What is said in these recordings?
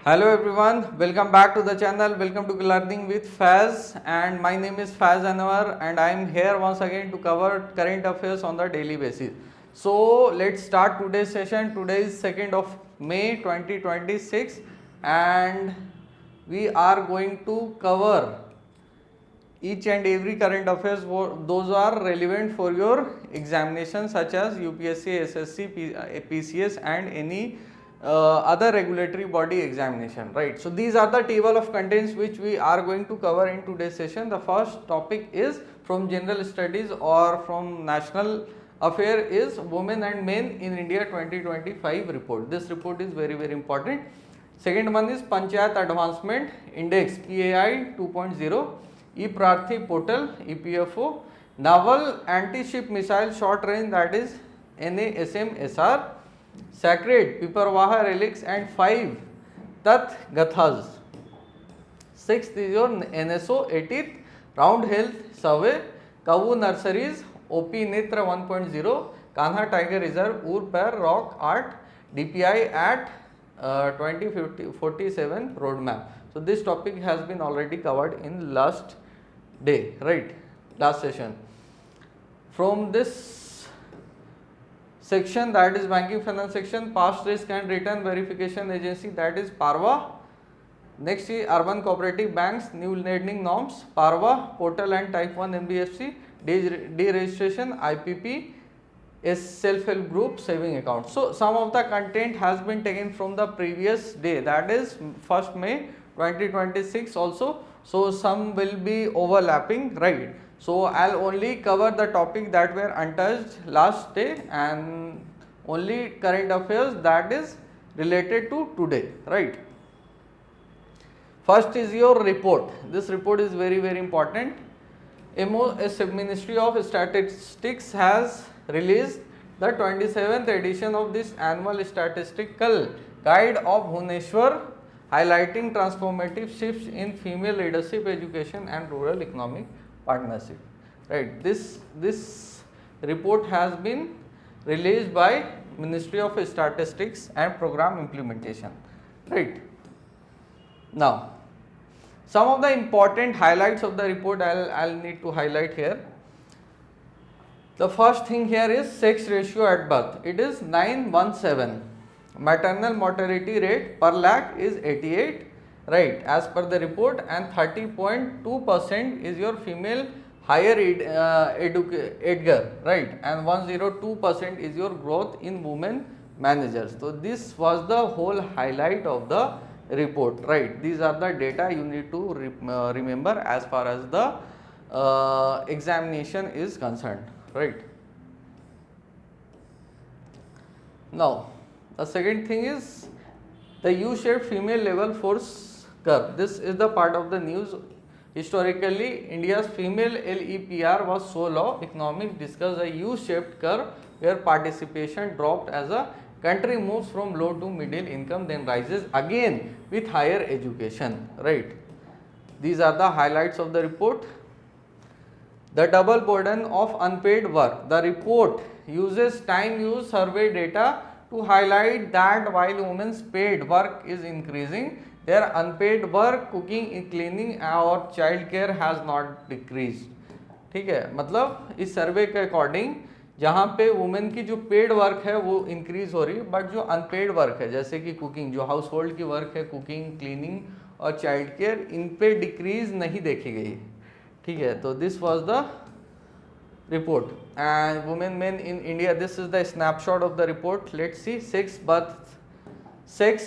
Hello everyone, welcome back to the channel. Welcome to Learning with Faz, and my name is Faz Anwar and I am here once again to cover current affairs on the daily basis. So let's start today's session. Today is 2nd of May 2026 and we are going to cover each and every current affairs. Those are relevant for your examinations such as UPSC, SSC, PCS and any other regulatory body examination, right? So these are the table of contents which we are going to cover in today's session. The first topic is from general studies or from national affair is Women and Men in India 2025 report. This report is very important. Second one is Panchayat Advancement Index PAI 2.0, E-Prarthi portal, EPFO, Naval Anti-Ship Missile Short Range, that is NASM-SR, Sacred Piparwaha Relics and 5 Tat Gathas. 6th is your NSO 18th Round Health Survey, Kavu Nurseries, OP Netra 1.0, Kanha Tiger Reserve, Ur Per Rock Art, DPI at 2047 roadmap. So this topic has been already covered in last day, right? Last session. From this section, that is banking finance section, past risk and return verification agency, that is PARVA. Next is urban cooperative banks, new lending norms, PARVA, portal and type 1 NBFC, deregistration, IPP, is self-help group saving account. So some of the content has been taken from the previous day, that is 1st May 2026 also. So some will be overlapping, right? So I'll only cover the topic that were untouched last day and only current affairs that is related to today, right? First is your report. This report is very important. MOS Ministry of Statistics has released the 27th edition of this annual statistical guide of Bhubaneswar, highlighting transformative shifts in female leadership, education and rural economic partnership, right? This report has been released by Ministry of Statistics and Program Implementation, right? Now some of the important highlights of the report I'll need to highlight here. The first thing here is sex ratio at birth. It is 917. Maternal mortality rate per lakh is 88, right, as per the report, and 30.2% is your female higher Edgar, right, and 102% is your growth in women managers. So this was the whole highlight of the report, right? These are the data you need to remember as far as the examination is concerned, right? Now the second thing is the U-shaped female labor force curve. This is the part of the news. Historically, India's female LEPR was so low. Economics discussed a U-shaped curve where participation dropped as a country moves from low to middle income, then rises again with higher education, right? These are the highlights of the report. The double burden of unpaid work. The report uses time use survey data to highlight that while women's paid work is increasing, their unpaid work, cooking, cleaning और child care has not decreased. ठीक है, मतलब इस सर्वे के according जहाँ पे women की जो पेड वर्क है वो इंक्रीज हो रही है, बट जो अनपेड वर्क है जैसे कि कुकिंग, जो हाउस होल्ड की वर्क है, कुकिंग, क्लीनिंग और चाइल्ड केयर, इन पे डिक्रीज नहीं देखी गई, ठीक है. तो this was the report. And women men in India, this is the snapshot of the report. Let's see. Sex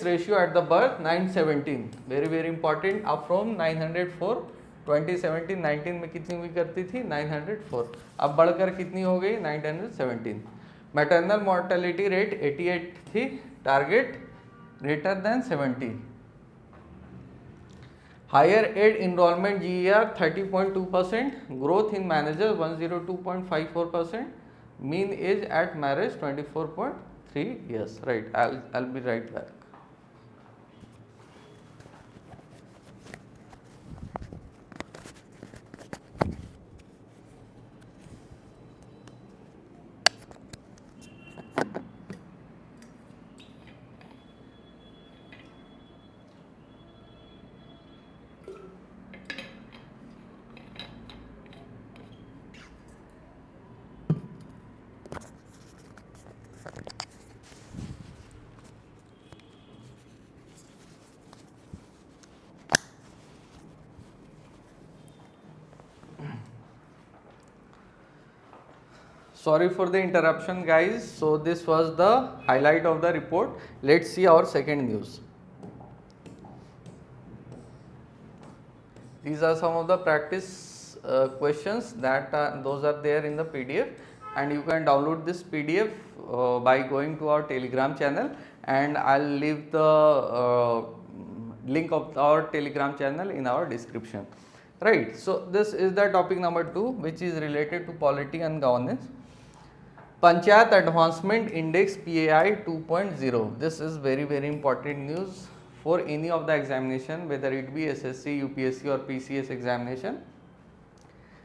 ratio at the birth 917, very important, up from 904. 2017-19 में कितनी हुई करती थी? 904. अब बढ़कर कितनी हो गई? 917. मैटरनल मॉर्टेलिटी रेट 88 थी, target greater than 70. Higher ed enrollment GER 30.2%, growth in managers 102.54%, mean age at marriage 24.3 years, right? I'll be right back. sorry for the interruption guys. So this was the highlight of the report. Let's see our second news. These are some of the practice questions that those are there in the PDF, and you can download this PDF by going to our Telegram channel, and I'll leave the link of our Telegram channel in our description. Right. So this is the topic number 2, which is related to polity and governance. Panchayat Advancement Index PAI 2.0. This is very important news for any of the examination, whether it be SSC, UPSC or PCS examination.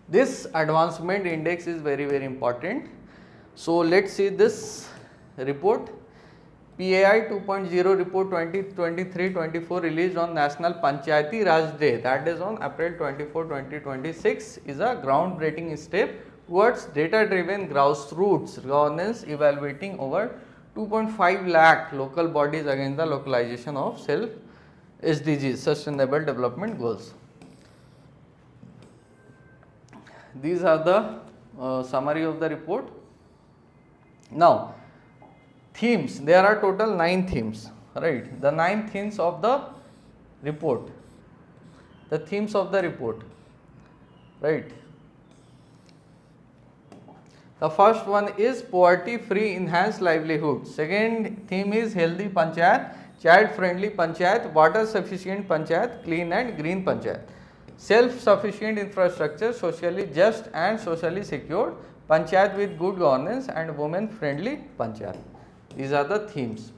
This advancement index is very important. So let's see this report. PAI 2.0 report 2023-24 released on National Panchayati Raj Day, that is on April 24, 2026, is a groundbreaking step towards data-driven grassroots governance, evaluating over 2.5 lakh local bodies against the localization of self SDGs, Sustainable Development Goals. These are the summary of the report. Now, themes, there are total 9 themes, right? The 9 themes of the report, the themes of the report, right? The first one is poverty free enhanced livelihood. Second theme is healthy panchayat, child friendly panchayat, water sufficient panchayat, clean and green panchayat. Self sufficient infrastructure, socially just and socially secured panchayat with good governance, and women friendly panchayat. These are the themes.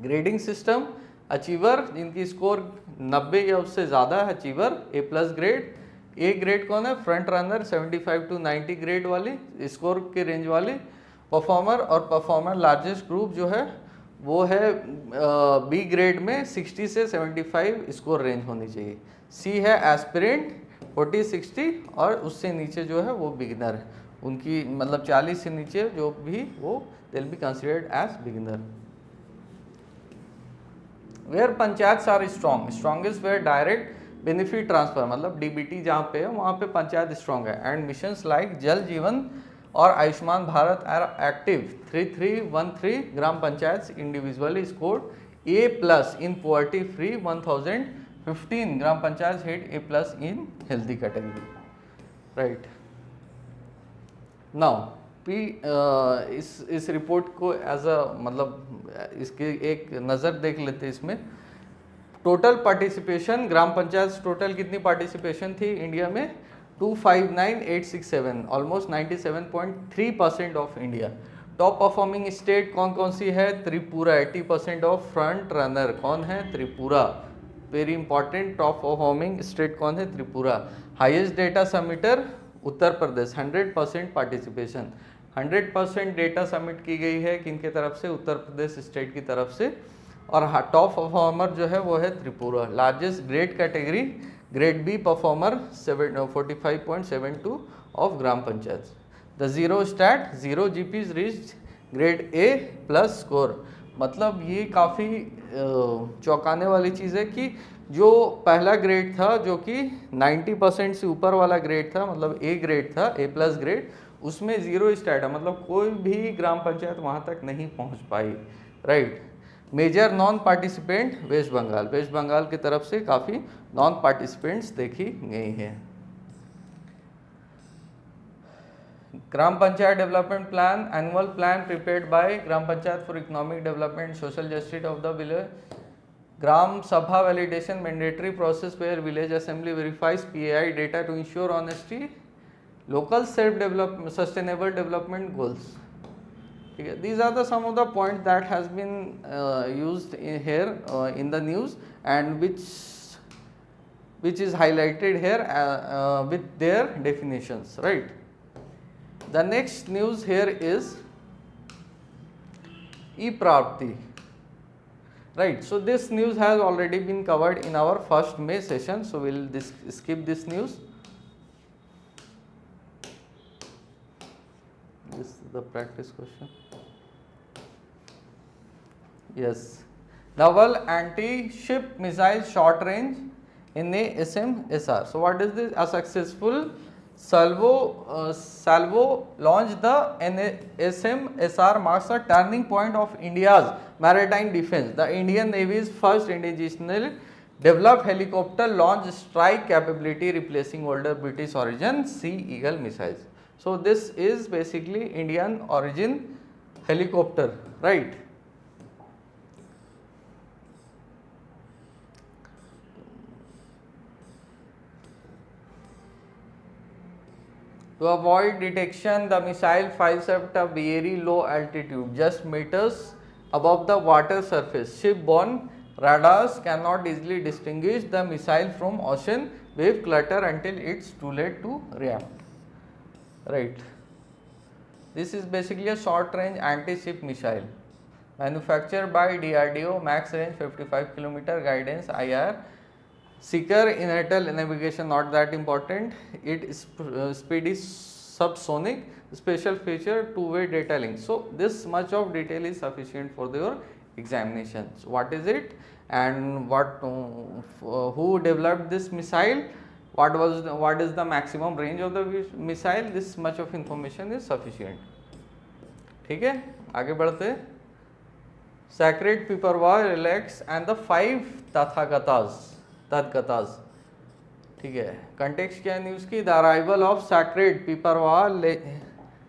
Grading system, achiever जिनकी score 90 या उससे ज़्यादा है, achiever A+ grade. A grade कौन है? Front runner 75 to 90 grade वाली score के range वाली. परफॉर्मर और परफॉर्मर लार्जेस्ट ग्रुप जो है वो है बी ग्रेड में 60 से 75 स्कोर रेंज होनी चाहिए. सी है एस्पिरेंट 40-60, और उससे नीचे जो है वो बिगिनर है. उनकी मतलब 40 से नीचे जो भी वो they'll be considered as beginner. Where panchayats are strong, strongest where direct benefit transfer, मतलब DBT जहाँ पे है वहाँ पे पंचायत strong है. And missions like जल जीवन और Ayushman Bharat are active. 3313 gram panchayat individually scored A+ in poverty free. 1015 gram panchayat hit A+ in healthy category. Right. Now इस रिपोर्ट को एज अ मतलब इसके एक नज़र देख लेते हैं. इसमें टोटल पार्टिसिपेशन ग्राम पंचायत टोटल कितनी पार्टिसिपेशन थी इंडिया में? 259867, almost 97.3% of India. Top performing state कौन कौन सी है? त्रिपुरा. 80% ऑफ फ्रंट रनर कौन है? Tripura. Very important. Top performing state कौन है? Tripura. Highest data सबमिटर Uttar Pradesh. 100% participation. 100% data submit की गई है किनके तरफ से? उत्तर प्रदेश स्टेट की तरफ से. और टॉप परफॉर्मर जो है वो है Tripura. Largest grade category grade B performer 45.72 of gram panchayat. The zero stat 0 GPs reached grade A+ score. मतलब ये काफ़ी चौंकाने वाली चीज़ है कि जो पहला ग्रेड था जो कि 90% से ऊपर वाला ग्रेड था, मतलब A ग्रेड था, A+ ग्रेड, उसमें 0 स्टैट है. मतलब कोई भी ग्राम पंचायत वहाँ तक नहीं पहुँच पाई. Right. Major non participant West Bengal. West Bengal की तरफ से काफ़ी नॉन पार्टिसिपेंट्स देखी गई हैं. Gram panchayat development plan, annual plan prepared by gram panchayat for economic development social justice of the village. Gram sabha validation mandatory process where village assembly verifies PAI data to ensure honesty. Local self development sustainable development goals. ठीक है. These are the some of the points that has been used in here in the news, and which is highlighted here with their definitions, right. The next news here is e-Prapti, right. So this news has already been covered in our first May session, so we'll skip this news. This is the practice question. Yes. Naval anti-ship missile short range NASM-SR. So what is this? A successful Salvo launched the NSM-SR marks a turning point of India's maritime defense. The Indian Navy's first indigenously developed helicopter launch strike capability, replacing older British origin Sea Eagle missiles. So this is basically Indian origin helicopter, right? To avoid detection, the missile flies at a very low altitude, just meters above the water surface. Shipborne radars cannot easily distinguish the missile from ocean wave clutter until it's too late to react. Right. This is basically a short range anti-ship missile manufactured by DRDO, max range 55 km, guidance IR. Seeker inertial navigation, not that important. Its speed is subsonic. Special feature, two-way data link. So this much of detail is sufficient for your examination. So what is it, and who developed this missile? What is the maximum range of the missile? This much of information is sufficient. ठीक है, आगे बढ़ते. Sacred Piparwa relics and the 5 तथागतास. ठीक है, context क्या है news की? The arrival of sacred Piparwa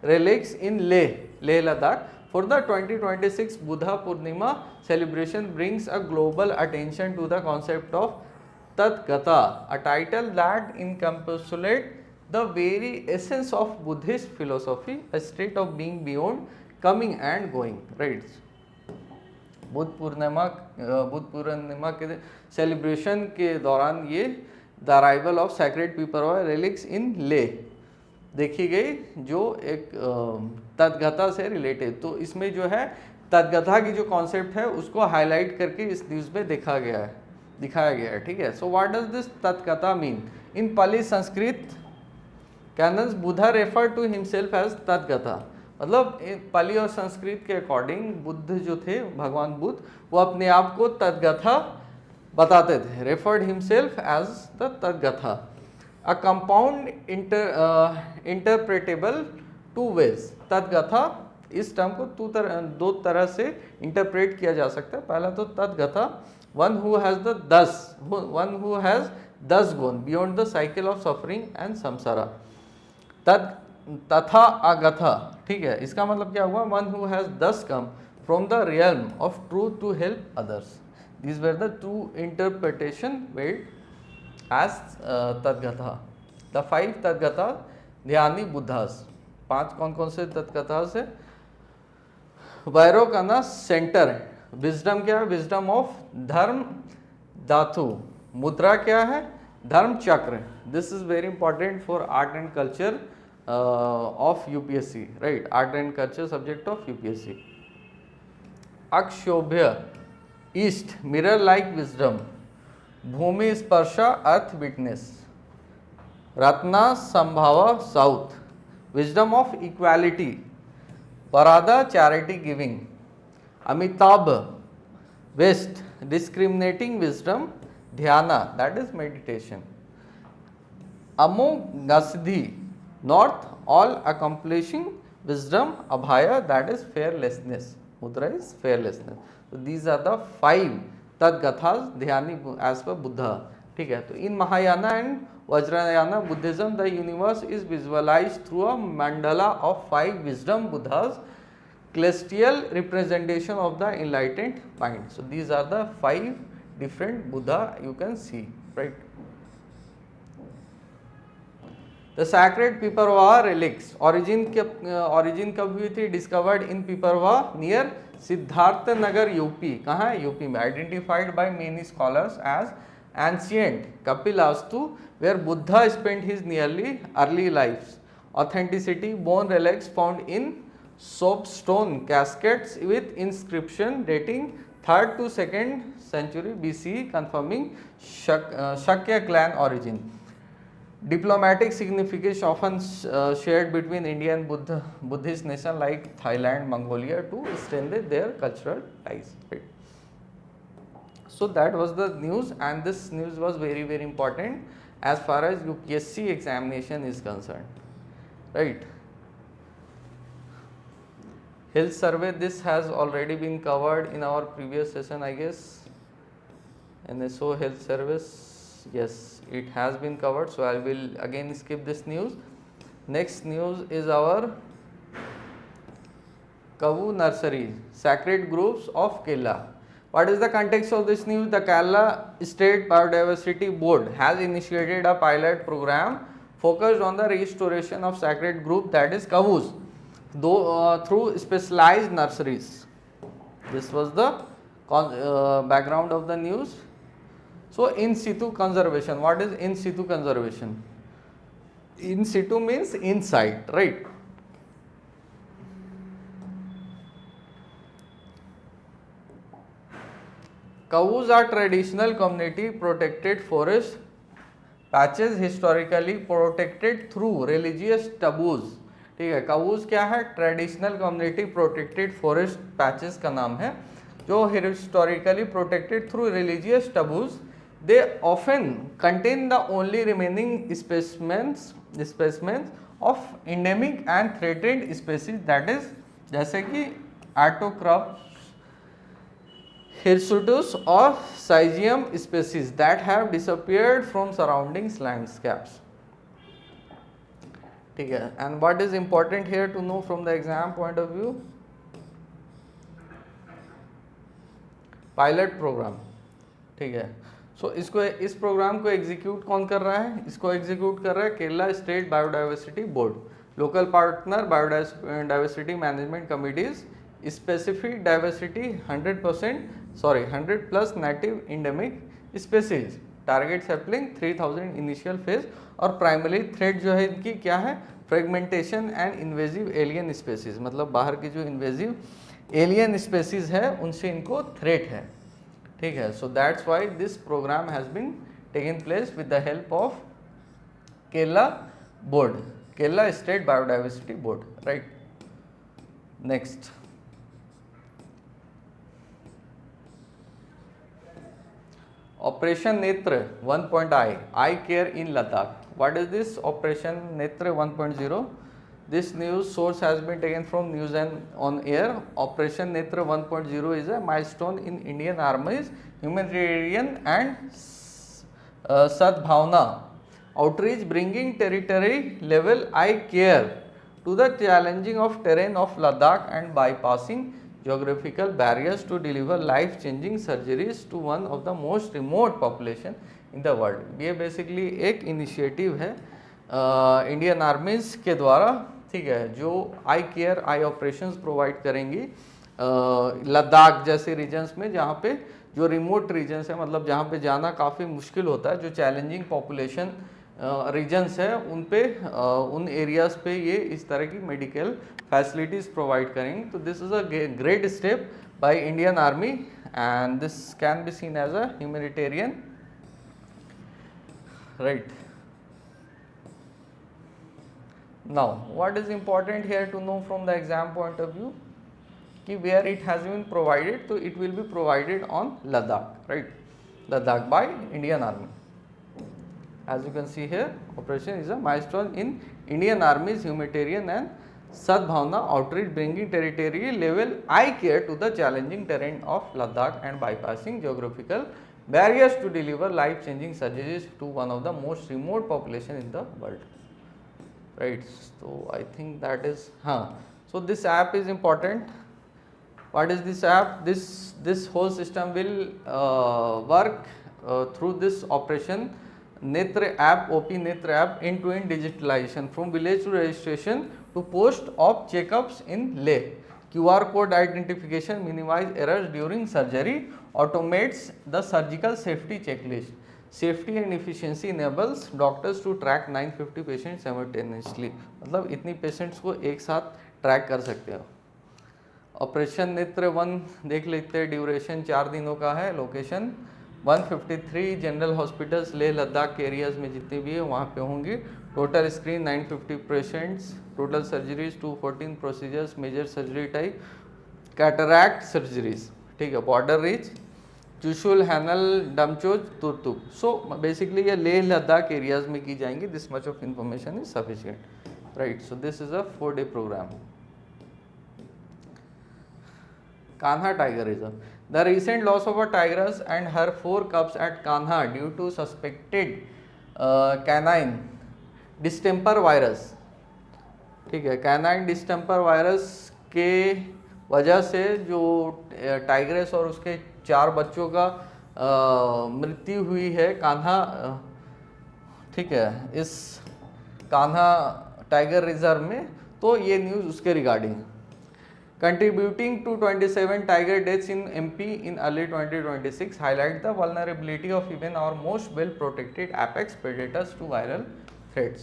relics in Leh Ladakh for the 2026 Buddha Purnima celebration brings a global attention to the concept of Tathgata, a title that encapsulates the very essence of Buddhist philosophy, a state of being beyond coming and going, right? Buddha Purnima के celebration के दौरान ये the arrival of sacred Piparwa relics in Leh देखी गई, जो एक तद्गता से related. तो इसमें जो है तद्गता की जो कॉन्सेप्ट है उसको हाईलाइट करके इस न्यूज़ में दिखाया गया है. ठीक है. So what does this Tathagata mean? In Pali Sanskrit canons Buddha refer to himself as Tathagata. मतलब पाली और संस्कृत के अकॉर्डिंग बुद्ध जो थे, भगवान बुद्ध, वो अपने आप को तद्गता बताते थे. Referred himself as the Tathagata. A compound interpretable two ways. Tathagata, इस टर्म को दो तरह से इंटरप्रेट किया जा सकता है. पहला तो Tathagata, one who has 10 gone beyond the cycle of suffering and samsara. Tatha agata. ठीक है, इसका मतलब क्या हुआ? One who has 10 come from the realm of truth to help others. These were the two interpretation made as Tathgata. The 5 Tathgata Dhyani Buddhas. 5 कौन कौन से तद्गतास है? वैरोकना सेंटर. विजडम क्या है? विजडम ऑफ धर्म धातु. मुद्रा क्या है? Dharma chakra. This is very important for art and culture of UPSC, right? Art and culture subject of UPSC. Akshobhya east, mirror like wisdom. Bhumi sparsha, earth witness. Ratna Sambhava, south, wisdom of equality. Parada, charity giving. Amitabha, west, discriminating wisdom. Dhyana, that is meditation. Amoghasiddhi, north, all accomplishing wisdom. Abhaya, that is fearlessness. Mudra is fearlessness. So these are the 5 Tadgathas Dhyani as per Buddha. ठीक है. तो in Mahayana and Vajrayana Buddhism, the universe is visualized through a mandala of 5 wisdom Buddhas, celestial representation of the enlightened mind. So these are the 5 different Buddha you can see, right? The sacred Piparwa relics, origin कब हुई थी? Discovered in Piparwa near Siddharth Nagar, UP. कहाँ है? UP में. Identified by many scholars as ancient Kapilavastu, where Buddha spent his nearly early life. Authenticity, bone relics found in soapstone caskets with inscription dating 3rd to 2nd century BCE, confirming Shakya clan origin. Diplomatic significance often shared between India and Buddhist nation like Thailand, Mongolia to strengthen their cultural ties. Right? So that was the news, and this news was very very important. as far as UPSC examination is concerned, right? Health survey, this has already been covered in our previous session, I guess. NSO health service, yes, it has been covered, so I will again skip this news. Next news is our Kavu Nursery, Sacred Groves of Kerala. What is the context of this news? The Kerala State Biodiversity Board has initiated a pilot program focused on the restoration of sacred group, that is Kavus, through specialized nurseries. This was the background of the news. So, in situ conservation. What is in situ conservation? In situ means inside, right? Kavus are traditional community protected forest patches historically protected through religious taboos. ठीक है, कावूज क्या है? Traditional community protected forest patches का नाम है, जो historically protected through religious taboos. They often contain the only remaining specimens of endemic and threatened species, that is जैसे कि एटोक्रप्स, Hirsutus or Syzygium species that have disappeared from surrounding landscapes. ठीक है, and what is important here to know from the exam point of view? Pilot program. ठीक है, so इसको इस programme को execute कौन कर रहा है? इसको एग्जीक्यूट कर रहा है Kerala state biodiversity board, local partner biodiversity management committees, specific diversity 100 plus native endemic species, target sapling 3000 initial phase, और प्राइमरी थ्रेट जो है इनकी क्या है? Fragmentation and invasive alien species, मतलब बाहर की जो इन्वेजिव एलियन स्पेसीज है उनसे इनको थ्रेट है. ठीक है, so that's why this programme has been taken place with the help of Kerala board, Kerala state biodiversity board, right. Next, Operation Netra 1.I, Eye Care in Ladakh. What is this Operation Netra 1.0? This news source has been taken from News and On Air. Operation Netra 1.0 is a milestone in Indian Army's humanitarian and Sadbhavna outreach, bringing territory level eye care to the challenging of terrain of Ladakh and bypassing geographical barriers to deliver life changing surgeries to one of the most remote population in the world. ये basically एक initiative है Indian आर्मीज के द्वारा, ठीक है, जो आई care I operations provide करेंगी लद्दाख जैसे रीजन्स में, जहाँ पे जो रिमोट रीजन्स है, मतलब जहाँ पे जाना काफ़ी मुश्किल होता है, जो चैलेंजिंग पॉपुलेशन रीजन्स है, उन पे उन एरियाज़ पे ये इस तरह की मेडिकल फैसिलिटीज़ प्रोवाइड करेंगे. तो this is a great step by Indian Army and this can be seen as a humanitarian, right. Now what is important here to know from the exam point of view कि where it has been provided, तो it will be provided on Ladakh, right, Ladakh by Indian Army. As you can see here, operation is a milestone in Indian Army's humanitarian and Sadbhavna outreach, bringing territory level eye care to the challenging terrain of Ladakh and bypassing geographical barriers to deliver life changing surgeries to one of the most remote population in the world, right. So I think that is so this app is important. What is this app? This whole system will work through this operation Netra app, OP Netra app, end-to-end digitalization from village to registration to post-op checkups in Leh. QR code identification, minimize errors during surgery, automates the surgical safety checklist. Safety and efficiency enables doctors to track 950 patients simultaneously. मतलब इतनी patients को एक साथ track कर सकते हो. Operation नेत्र 1 देख लेते हैं. ड्यूरेशन 4 दिनों का है. Location 153 general hospitals Leh Ladakh के एरियाज़ में जितनी भी है वहाँ पे होंगी. Total screen 950 patients, total surgeries 214 procedures, major surgery type cataract surgeries, ठीक है. Border reach Chushul, Hanle, Demchok, Turtuk. So basically ये लेह लद्दाख एरियाज में की जाएंगी। This much of information is sufficient, right. So this is a 4-day program. Kanha Tiger Reserve. The recent loss of a tigress and her 4 cubs at Kanha due to suspected canine distemper virus, ठीक है, canine distemper virus के वजह से जो tigress और उसके 4 बच्चों का मृत्यु हुई है कान्हा, ठीक है, इस कान्हा टाइगर रिजर्व में। तो ये न्यूज़ उसके regarding. Contributing to 27 tiger deaths in MP in early 2026 highlight the vulnerability of even our most well protected apex predators to viral threats.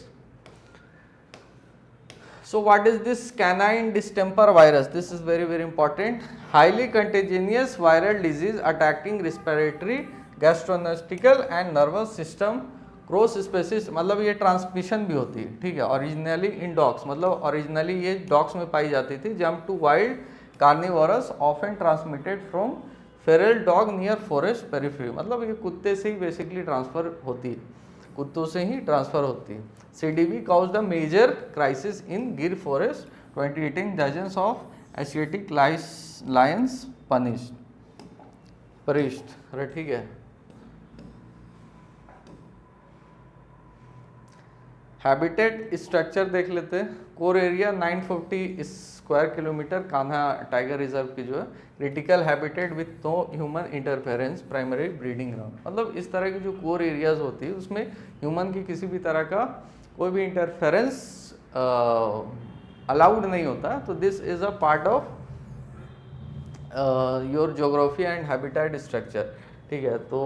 So what is this canine distemper virus? This is very important. Highly contagious viral disease attacking respiratory, gastrointestinal and nervous system. Cross species मतलब ये transmission भी होती है, ठीक है। Originally in dogs, मतलब originally ये dogs में पाई जाती थी। Jump to wild carnivores often transmitted from feral dog near forest periphery, मतलब ये कुत्ते से ही बेसिकली ट्रांसफर होती है, कुत्तों से ही ट्रांसफर होती है। CDV cause the major crisis in Gir forest, 28 dozens of Asiatic lions punished, अरे ठीक है। हैबिटेट स्ट्रक्चर देख लेते हैं। Core area 940 square kilometre Kanha tiger reserve की जो है। Critical habitat with no human interference, primary breeding ground, मतलब इस तरह की जो कोर एरियाज होती है उसमें ह्यूमन की किसी भी तरह का कोई भी इंटरफेरेंस अलाउड नहीं होता। तो this is a part of your geography and habitat structure, ठीक है। तो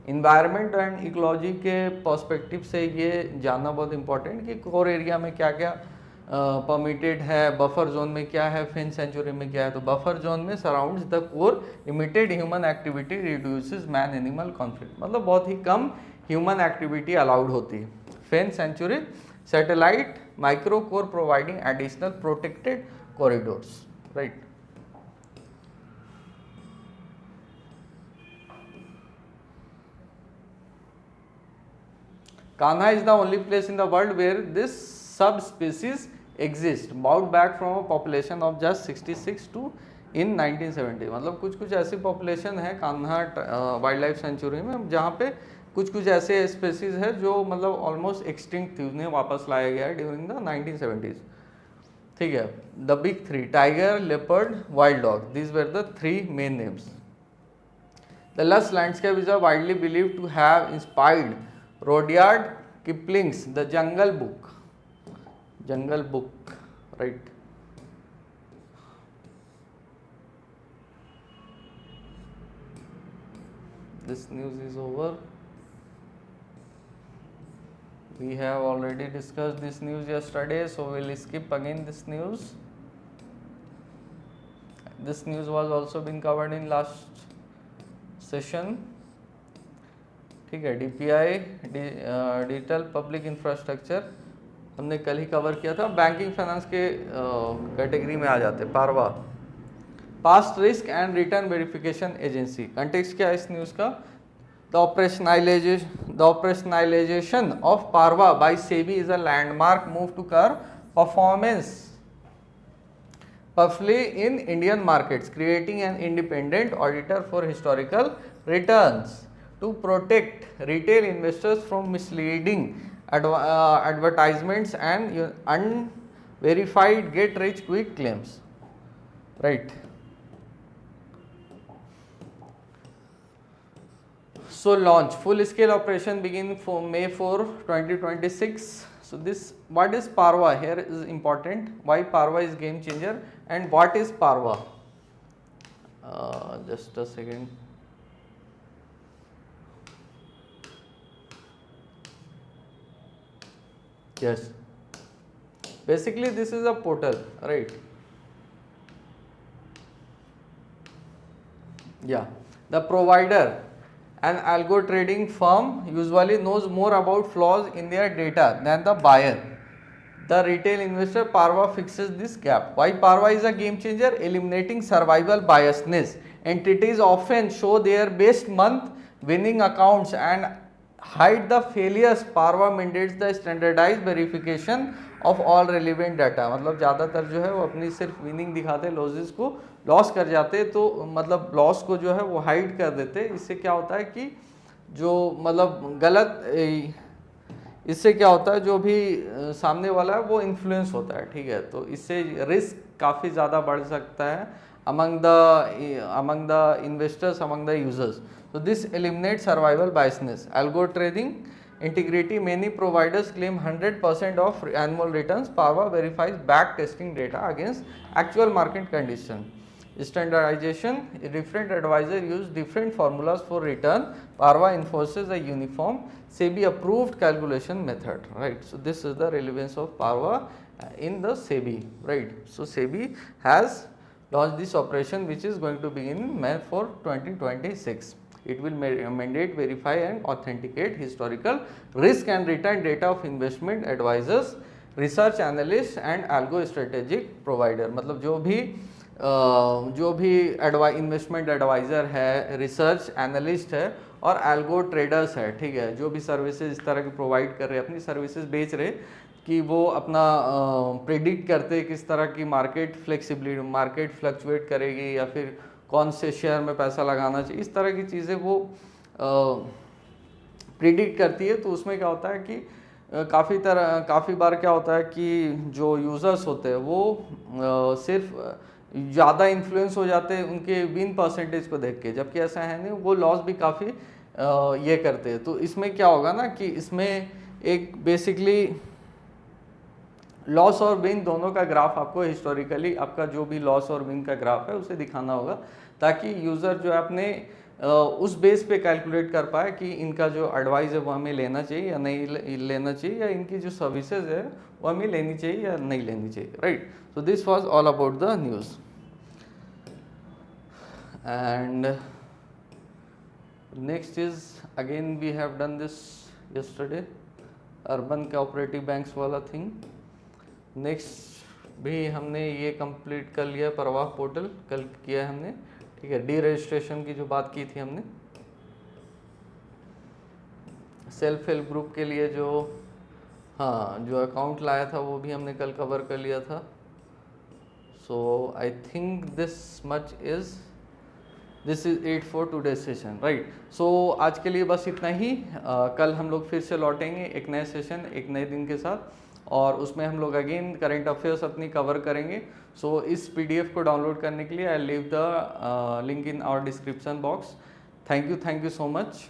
इन्वायरमेंट एंड इकोलॉजी के पर्सपेक्टिव से ये जानना बहुत इंपॉर्टेंट कि कोर एरिया में क्या क्या परमिटेड है, बफर जोन में क्या है, फिन सेंचुरी में क्या है। तो बफर जोन में surrounds the core, limited human activity reduces man animal conflict, मतलब बहुत ही कम ह्यूमन एक्टिविटी अलाउड होती है। Fin century satellite micro core providing additional protected corridors, right. Kanha is the only place in the world where this subspecies exists, brought back from a population of just 66 to in 1970। मतलब कुछ ऐसी population है Kanha wild life sanctuary में जहाँ पे कुछ ऐसे species है जो मतलब ऑलमोस्ट एक्सटिंक्ट थी, उन्हें वापस लाया गया है ड्यूरिंग द 1970s, ठीक है। The big 3 tiger, leopard, wild dog, these were the 3 main names. The lush landscape is widely believed to have inspired Rudyard Kipling's The Jungle Book, right? This news is over. We have already discussed this news yesterday, so we'll skip again this news. This news was also been covered in last session, ठीक है। DPI digital public infrastructure हमने कल ही cover किया था। Banking finance के category में आ जाते। PaRRVA past risk and return verification agency. Context क्या है इस न्यूज़ का? The operationalisation of PaRRVA by SEBI is a landmark move to curb performance puffery in Indian markets, creating an independent auditor for historical returns to protect retail investors from misleading advertisements and unverified get rich quick claims, right? So launch full scale operation begin for May 4, 2026. So this, what is Parva? Here is important. Why Parva is game changer and what is Parva? Just a second. Yes, basically this is a portal, right? Yeah, the provider, an algo trading firm, usually knows more about flaws in their data than the buyer. The retail investor Parva fixes this gap. Why Parva is a game changer? Eliminating survival biasness entities often show their best month winning accounts and hide the failures. Parva mandates the standardized verification of all relevant data. मतलब ज़्यादातर जो है वो अपनी सिर्फ winning दिखाते, losses को loss कर जाते, तो मतलब लॉस को जो है वो हाइड कर देते. इससे क्या होता है कि जो मतलब गलत, इससे क्या होता है जो भी सामने वाला है वो इन्फ्लुएंस होता है. ठीक है, तो इससे रिस्क काफ़ी ज़्यादा बढ़ सकता है among the investors, among the users. So this eliminates survival biasness. Algo trading integrity. Many providers claim 100% of annual returns. Parva verifies back testing data against actual market condition. Standardization. Different advisors use different formulas for return. Parva enforces a uniform SEBI approved calculation method. Right. So this is the relevance of Parva in the SEBI. Right. So SEBI has launched this operation, which is going to begin in May for 2026. It will mandate, verify and authenticate historical risk and return data of investment advisors, research analysts and algo strategic provider. मतलब जो भी investment adviser है, research analyst है और algo traders है. ठीक है, जो भी सर्विसेज इस तरह की प्रोवाइड कर रहे हैं, अपनी सर्विसेज बेच रहे, कि वो अपना प्रेडिक्ट करते किस तरह की मार्केट फ्लेक्सिबिलिटी, मार्केट फ्लक्चुएट करेगी या फिर कौन से शेयर में पैसा लगाना चाहिए, इस तरह की चीज़ें वो प्रेडिक्ट करती है. तो उसमें क्या होता है कि काफ़ी बार क्या होता है कि जो यूज़र्स होते हैं वो सिर्फ ज़्यादा इन्फ्लुएंस हो जाते हैं उनके विन परसेंटेज को देख के, जबकि ऐसा है नहीं, वो लॉस भी काफ़ी ये करते हैं. तो इसमें क्या होगा ना कि इसमें एक बेसिकली लॉस और विन दोनों का ग्राफ आपको हिस्टोरिकली आपका जो भी लॉस और विन का ग्राफ है उसे दिखाना होगा, ताकि यूज़र जो है अपने उस बेस पे कैलकुलेट कर पाए कि इनका जो एडवाइस है वो हमें लेना चाहिए या नहीं लेना चाहिए, या इनकी जो सर्विसेज है वो हमें लेनी चाहिए या नहीं लेनी चाहिए. Right. So this was all about the news. And next is again we have done this yesterday, urban cooperative banks वाला थिंग. नेक्स्ट भी हमने ये कंप्लीट कर लिया, प्रवाह पोर्टल कल किया है हमने. ठीक है, डी रजिस्ट्रेशन की जो बात की थी हमने, सेल्फ हेल्प ग्रुप के लिए जो जो अकाउंट लाया था वो भी हमने कल कवर कर लिया था. So I think this is it for today session. Right. So आज के लिए बस इतना ही. कल हम लोग फिर से लौटेंगे एक नए सेशन, एक नए दिन के साथ, और उसमें हम लोग अगेन करंट अफेयर्स अपनी कवर करेंगे. सो इस पीडीएफ को डाउनलोड करने के लिए I leave the link in our description box. Thank you so much.